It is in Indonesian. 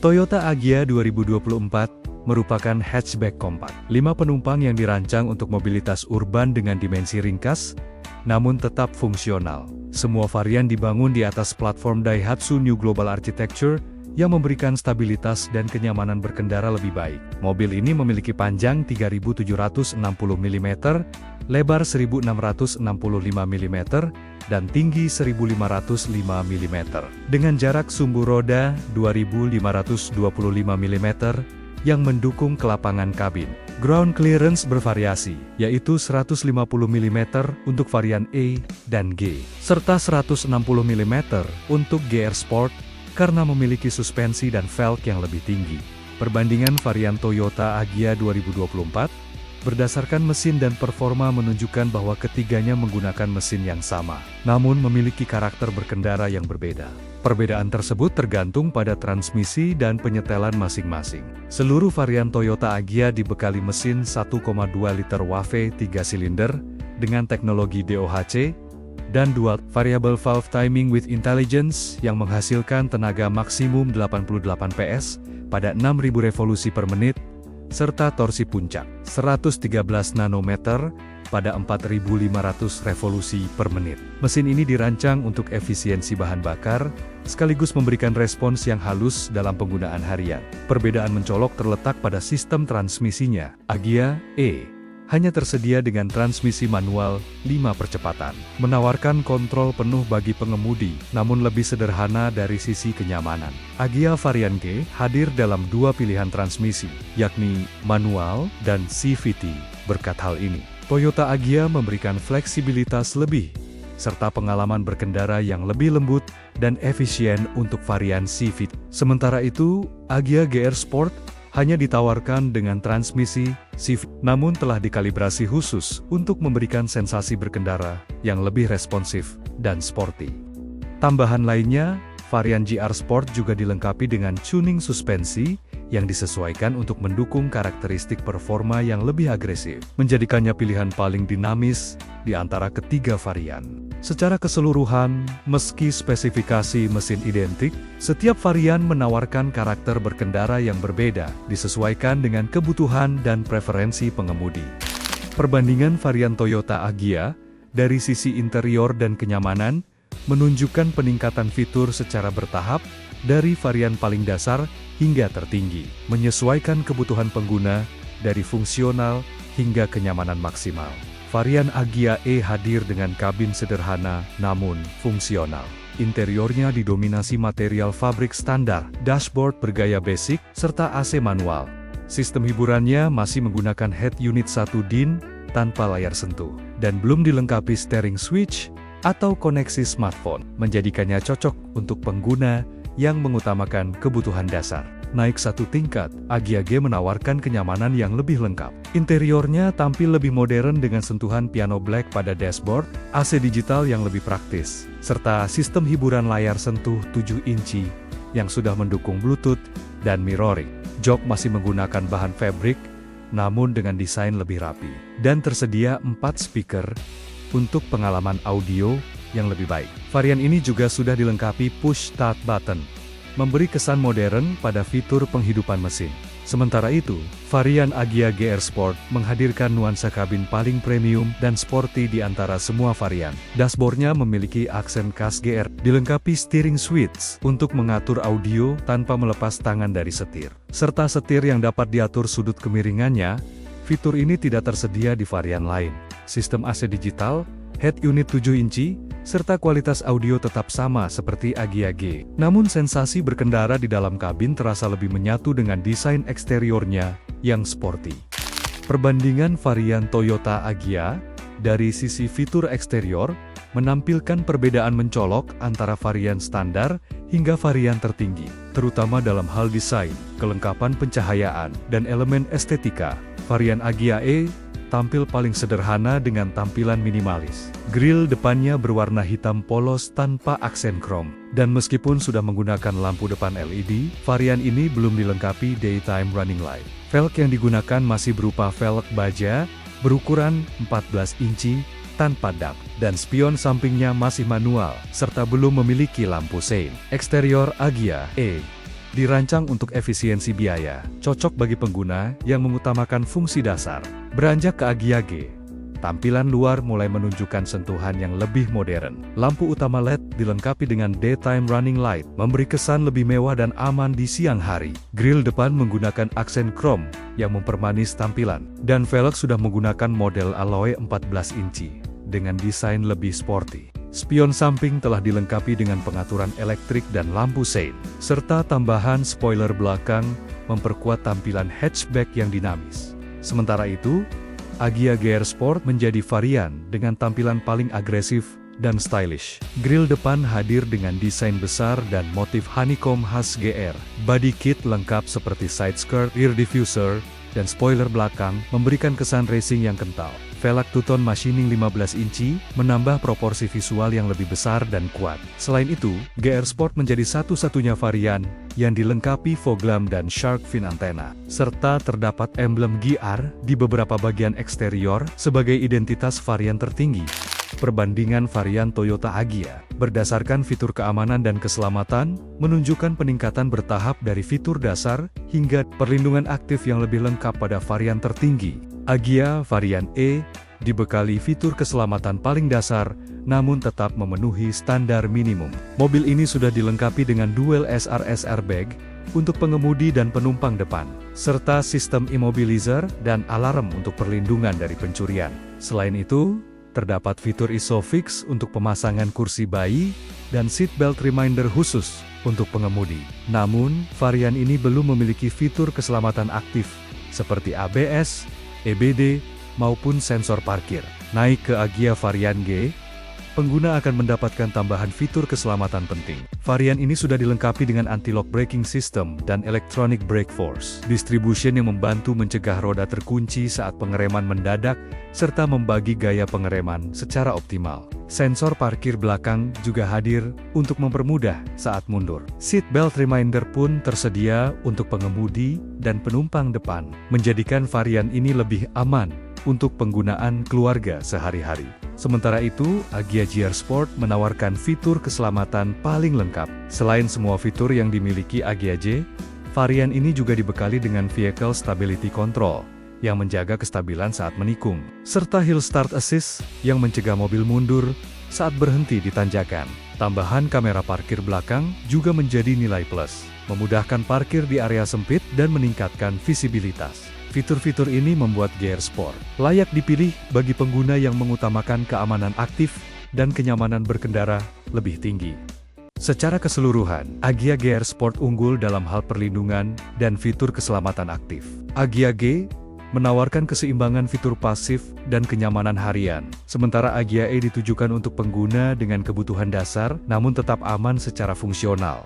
Toyota Agya 2024 merupakan hatchback kompak. 5 penumpang yang dirancang untuk mobilitas urban dengan dimensi ringkas, namun tetap fungsional. Semua varian dibangun di atas platform Daihatsu New Global Architecture, yang memberikan stabilitas dan kenyamanan berkendara lebih baik. Mobil ini memiliki panjang 3.760 mm, lebar 1.665 mm, dan tinggi 1.505 mm. Dengan jarak sumbu roda 2.525 mm, yang mendukung kelapangan kabin. Ground clearance bervariasi, yaitu 150 mm untuk varian E dan G, serta 160 mm untuk GR Sport, karena memiliki suspensi dan velg yang lebih tinggi. Perbandingan varian Toyota Agya 2024, berdasarkan mesin dan performa menunjukkan bahwa ketiganya menggunakan mesin yang sama, namun memiliki karakter berkendara yang berbeda. Perbedaan tersebut tergantung pada transmisi dan penyetelan masing-masing. Seluruh varian Toyota Agya dibekali mesin 1,2 liter WAV 3 silinder, dengan teknologi DOHC, dan Dual Variable Valve Timing with Intelligence yang menghasilkan tenaga maksimum 88 PS pada 6.000 revolusi per menit, serta torsi puncak 113 nanometer pada 4.500 revolusi per menit. Mesin ini dirancang untuk efisiensi bahan bakar, sekaligus memberikan respons yang halus dalam penggunaan harian. Perbedaan mencolok terletak pada sistem transmisinya. Agya E hanya tersedia dengan transmisi manual 5 percepatan, menawarkan kontrol penuh bagi pengemudi, namun lebih sederhana dari sisi kenyamanan. Agya varian G hadir dalam 2 pilihan transmisi, yakni manual dan CVT. Berkat hal ini, Toyota Agya memberikan fleksibilitas lebih, serta pengalaman berkendara yang lebih lembut dan efisien untuk varian CVT. Sementara itu, Agya GR Sport hanya ditawarkan dengan transmisi CVT, namun telah dikalibrasi khusus untuk memberikan sensasi berkendara yang lebih responsif dan sporty. Tambahan lainnya, varian GR Sport juga dilengkapi dengan tuning suspensi yang disesuaikan untuk mendukung karakteristik performa yang lebih agresif, menjadikannya pilihan paling dinamis di antara ketiga varian. Secara keseluruhan, meski spesifikasi mesin identik, setiap varian menawarkan karakter berkendara yang berbeda, disesuaikan dengan kebutuhan dan preferensi pengemudi. Perbandingan varian Toyota Agya dari sisi interior dan kenyamanan menunjukkan peningkatan fitur secara bertahap dari varian paling dasar hingga tertinggi, menyesuaikan kebutuhan pengguna dari fungsional hingga kenyamanan maksimal. Varian Agya E hadir dengan kabin sederhana namun fungsional. Interiornya didominasi material fabrik standar, dashboard bergaya basic, serta AC manual. Sistem hiburannya masih menggunakan head unit 1 DIN tanpa layar sentuh, dan belum dilengkapi steering switch atau koneksi smartphone, menjadikannya cocok untuk pengguna yang mengutamakan kebutuhan dasar. Naik satu tingkat, Agya G menawarkan kenyamanan yang lebih lengkap. Interiornya tampil lebih modern dengan sentuhan piano black pada dashboard, AC digital yang lebih praktis, serta sistem hiburan layar sentuh 7 inci yang sudah mendukung Bluetooth dan mirroring. Jok masih menggunakan bahan fabric, namun dengan desain lebih rapi, dan tersedia 4 speaker untuk pengalaman audio yang lebih baik. Varian ini juga sudah dilengkapi push start button, memberi kesan modern pada fitur penghidupan mesin. Sementara itu, varian Agya GR Sport menghadirkan nuansa kabin paling premium dan sporty di antara semua varian. Dashboardnya memiliki aksen khas GR, dilengkapi steering switch untuk mengatur audio tanpa melepas tangan dari setir, serta setir yang dapat diatur sudut kemiringannya. Fitur ini tidak tersedia di varian lain. Sistem AC digital, head unit 7 inci, serta kualitas audio tetap sama seperti Agya G. Namun sensasi berkendara di dalam kabin terasa lebih menyatu dengan desain eksteriornya yang sporty. Perbandingan varian Toyota Agya dari sisi fitur eksterior menampilkan perbedaan mencolok antara varian standar hingga varian tertinggi, terutama dalam hal desain, kelengkapan pencahayaan, dan elemen estetika. Varian Agya E tampil paling sederhana dengan tampilan minimalis. Grill depannya berwarna hitam polos tanpa aksen krom. Dan meskipun sudah menggunakan lampu depan LED, varian ini belum dilengkapi daytime running light. Velg yang digunakan masih berupa velg baja, berukuran 14 inci, tanpa dak, dan spion sampingnya masih manual, serta belum memiliki lampu sein. Eksterior Agya E Dirancang untuk efisiensi biaya, cocok bagi pengguna yang mengutamakan fungsi dasar. Beranjak ke Agya G, tampilan luar mulai menunjukkan sentuhan yang lebih modern. Lampu utama LED dilengkapi dengan Daytime Running Light, memberi kesan lebih mewah dan aman di siang hari. Grill depan menggunakan aksen chrome yang mempermanis tampilan, dan velg sudah menggunakan model alloy 14 inci dengan desain lebih sporty. Spion samping telah dilengkapi dengan pengaturan elektrik dan lampu sein, serta tambahan spoiler belakang memperkuat tampilan hatchback yang dinamis. Sementara itu, Agya GR Sport menjadi varian dengan tampilan paling agresif dan stylish. Grill depan hadir dengan desain besar dan motif honeycomb khas GR. Body kit lengkap seperti side skirt, rear diffuser, dan spoiler belakang memberikan kesan racing yang kental. Velg two-tone machining 15 inci menambah proporsi visual yang lebih besar dan kuat. Selain itu, GR Sport menjadi satu-satunya varian yang dilengkapi fog lamp dan shark fin antena, serta terdapat emblem GR di beberapa bagian eksterior sebagai identitas varian tertinggi. Perbandingan varian Toyota Agya berdasarkan fitur keamanan dan keselamatan menunjukkan peningkatan bertahap dari fitur dasar hingga perlindungan aktif yang lebih lengkap pada varian tertinggi. Agya varian E dibekali fitur keselamatan paling dasar namun tetap memenuhi standar minimum. Mobil ini sudah dilengkapi dengan dual SRS airbag untuk pengemudi dan penumpang depan, serta sistem immobilizer dan alarm untuk perlindungan dari pencurian. Selain itu, terdapat fitur ISOFIX untuk pemasangan kursi bayi dan seatbelt reminder khusus untuk pengemudi. Namun, varian ini belum memiliki fitur keselamatan aktif seperti ABS, EBD, maupun sensor parkir. Naik ke Agya varian G, pengguna akan mendapatkan tambahan fitur keselamatan penting. Varian ini sudah dilengkapi dengan anti-lock braking system dan electronic brake force distribution yang membantu mencegah roda terkunci saat pengereman mendadak, serta membagi gaya pengereman secara optimal. Sensor parkir belakang juga hadir untuk mempermudah saat mundur. Seat belt reminder pun tersedia untuk pengemudi dan penumpang depan, menjadikan varian ini lebih aman untuk penggunaan keluarga sehari-hari. Sementara itu, Agya GR Sport menawarkan fitur keselamatan paling lengkap. Selain semua fitur yang dimiliki Agya J, varian ini juga dibekali dengan Vehicle Stability Control yang menjaga kestabilan saat menikung, serta Hill Start Assist yang mencegah mobil mundur saat berhenti di tanjakan. Tambahan kamera parkir belakang juga menjadi nilai plus, memudahkan parkir di area sempit dan meningkatkan visibilitas. Fitur-fitur ini membuat GR Sport layak dipilih bagi pengguna yang mengutamakan keamanan aktif dan kenyamanan berkendara lebih tinggi. Secara keseluruhan, Agya GR Sport unggul dalam hal perlindungan dan fitur keselamatan aktif. Agya G menawarkan keseimbangan fitur pasif dan kenyamanan harian, sementara Agya E ditujukan untuk pengguna dengan kebutuhan dasar namun tetap aman secara fungsional.